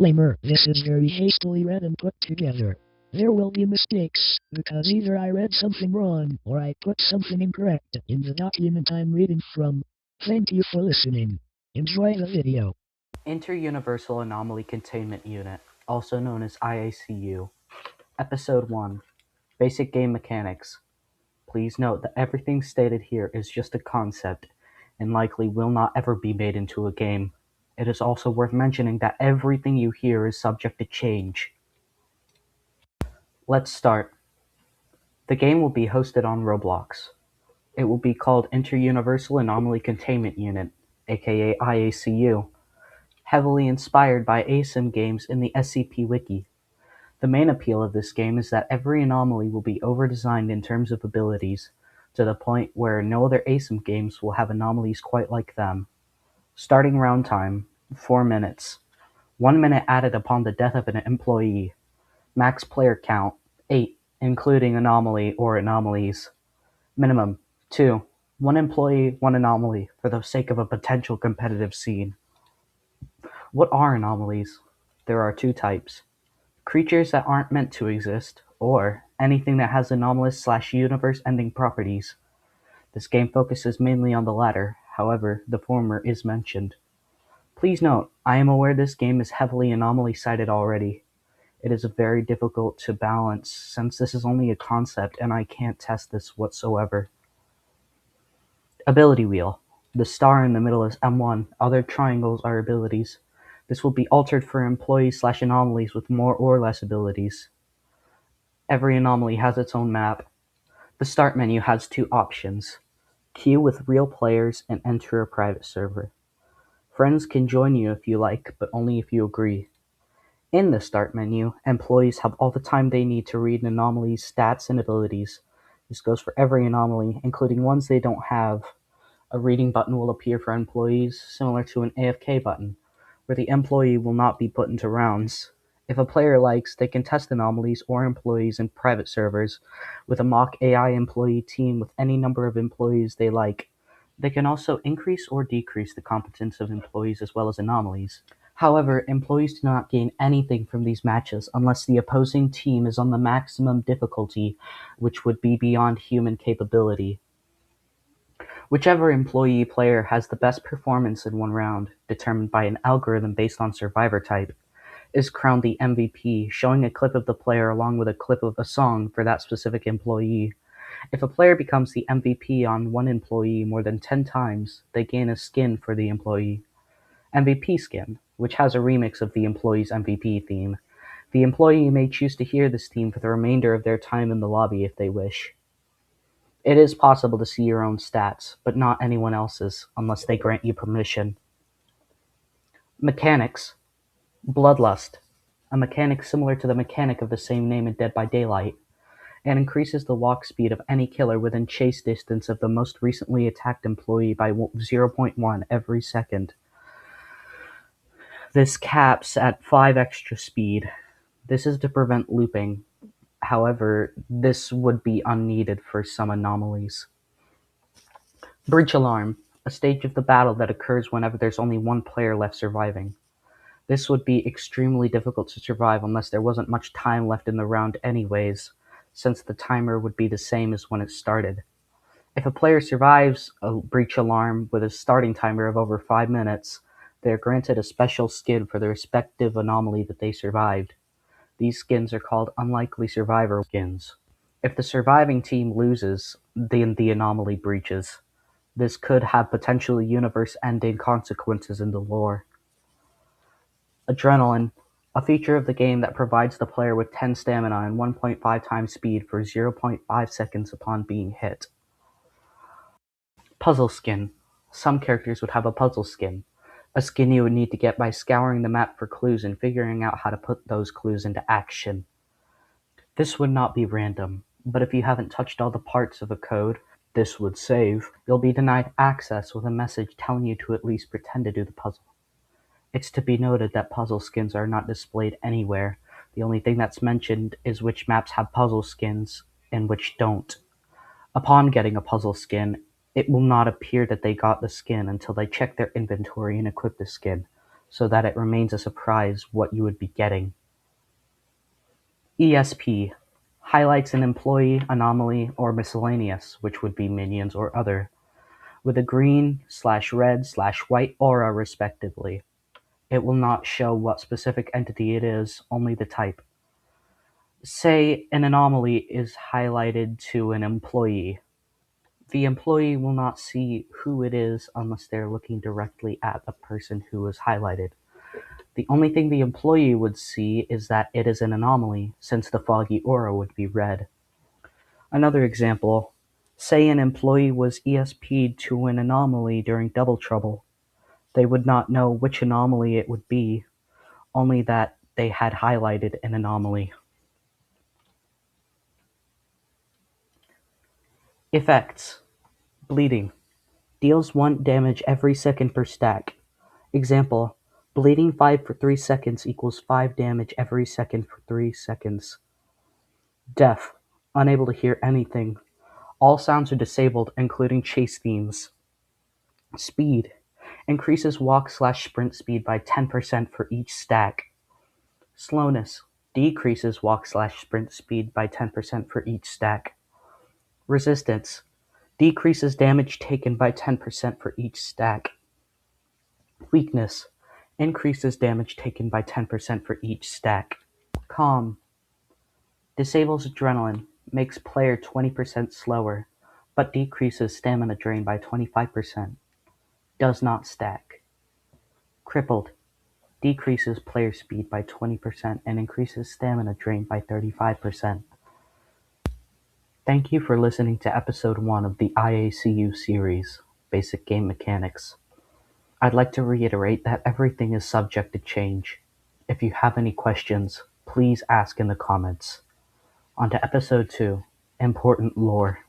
Disclaimer, this is very hastily read and put together. There will be mistakes, because either I read something wrong, or I put something incorrect in the document I'm reading from. Thank you for listening. Enjoy the video. Inter-Universal Anomaly Containment Unit, also known as IACU. Episode 1. Basic Game Mechanics. Please note that everything stated here is just a concept, and likely will not ever be made into a game. It is also worth mentioning that everything you hear is subject to change. Let's start. The game will be hosted on Roblox. It will be called Inter-Universal Anomaly Containment Unit, aka IACU, heavily inspired by ASIM games in the SCP Wiki. The main appeal of this game is that every anomaly will be over-designed in terms of abilities, to the point where no other ASIM games will have anomalies quite like them. Starting round time, 4 minutes. 1 minute added upon the death of an employee. Max player count, 8, including anomaly or anomalies. Minimum, 2. 1 employee, 1 anomaly, for the sake of a potential competitive scene. What are anomalies? There are 2 types. Creatures that aren't meant to exist, or anything that has anomalous/universe-ending properties. This game focuses mainly on the latter, however, the former is mentioned. Please note, I am aware this game is heavily anomaly-sided already. It is very difficult to balance, since this is only a concept and I can't test this whatsoever. Ability Wheel. The star in the middle is M1, other triangles are abilities. This will be altered for employees/anomalies with more or less abilities. Every anomaly has its own map. The start menu has 2 options: queue with real players and enter a private server. Friends can join you if you like, but only if you agree. In the start menu, employees have all the time they need to read an anomaly's stats and abilities. This goes for every anomaly, including ones they don't have. A reading button will appear for employees, similar to an AFK button, where the employee will not be put into rounds. If a player likes, they can test anomalies or employees in private servers with a mock AI employee team with any number of employees they like. They can also increase or decrease the competence of employees as well as anomalies. However, employees do not gain anything from these matches unless the opposing team is on the maximum difficulty, which would be beyond human capability. Whichever employee player has the best performance in one round, determined by an algorithm based on survivor type, is crowned the MVP, showing a clip of the player along with a clip of a song for that specific employee. If a player becomes the MVP on one employee more than 10 times, they gain a skin for the employee. MVP skin, which has a remix of the employee's MVP theme. The employee may choose to hear this theme for the remainder of their time in the lobby if they wish. It is possible to see your own stats, but not anyone else's, unless they grant you permission. Mechanics. Bloodlust. A mechanic similar to the mechanic of the same name in Dead by Daylight, and increases the walk speed of any killer within chase distance of the most recently attacked employee by 0.1 every second. This caps at 5 extra speed. This is to prevent looping. However, this would be unneeded for some anomalies. Breach Alarm, a stage of the battle that occurs whenever there's only one player left surviving. This would be extremely difficult to survive unless there wasn't much time left in the round anyways, since the timer would be the same as when it started. If a player survives a breach alarm with a starting timer of over 5 minutes, they are granted a special skin for the respective anomaly that they survived. These skins are called unlikely survivor skins. If the surviving team loses, then the anomaly breaches. This could have potentially universe-ending consequences in the lore. Adrenaline, a feature of the game that provides the player with 10 stamina and 1.5 times speed for 0.5 seconds upon being hit. Puzzle skin. Some characters would have a puzzle skin, a skin you would need to get by scouring the map for clues and figuring out how to put those clues into action. This would not be random, but if you haven't touched all the parts of a code this would save, you'll be denied access with a message telling you to at least pretend to do the puzzle. It's to be noted that puzzle skins are not displayed anywhere. The only thing that's mentioned is which maps have puzzle skins and which don't. Upon getting a puzzle skin, it will not appear that they got the skin until they check their inventory and equip the skin. so that it remains a surprise what you would be getting. ESP highlights an employee, anomaly, or miscellaneous, which would be minions or other, with a green/red/white aura respectively. It will not show what specific entity it is, only the type. Say an anomaly is highlighted to an employee. The employee will not see who it is unless they're looking directly at the person who is highlighted. The only thing the employee would see is that it is an anomaly, since the foggy aura would be red. Another example, say an employee was ESP'd to an anomaly during Double Trouble. They would not know which anomaly it would be, only that they had highlighted an anomaly. Effects. Bleeding. Deals 1 damage every second per stack. Example, bleeding 5 for 3 seconds equals 5 damage every second for 3 seconds. Deaf. Unable to hear anything. All sounds are disabled, including chase themes. Speed. Increases walk/sprint speed by 10% for each stack. Slowness. Decreases walk/sprint speed by 10% for each stack. Resistance. Decreases damage taken by 10% for each stack. Weakness. Increases damage taken by 10% for each stack. Calm. Disables adrenaline, makes player 20% slower, but decreases stamina drain by 25%. Does not stack. Crippled. Decreases player speed by 20% and increases stamina drain by 35%. Thank you for listening to episode 1 of the IACU series, Basic Game Mechanics. I'd like to reiterate that everything is subject to change. If you have any questions, please ask in the comments. On to episode 2, Important Lore.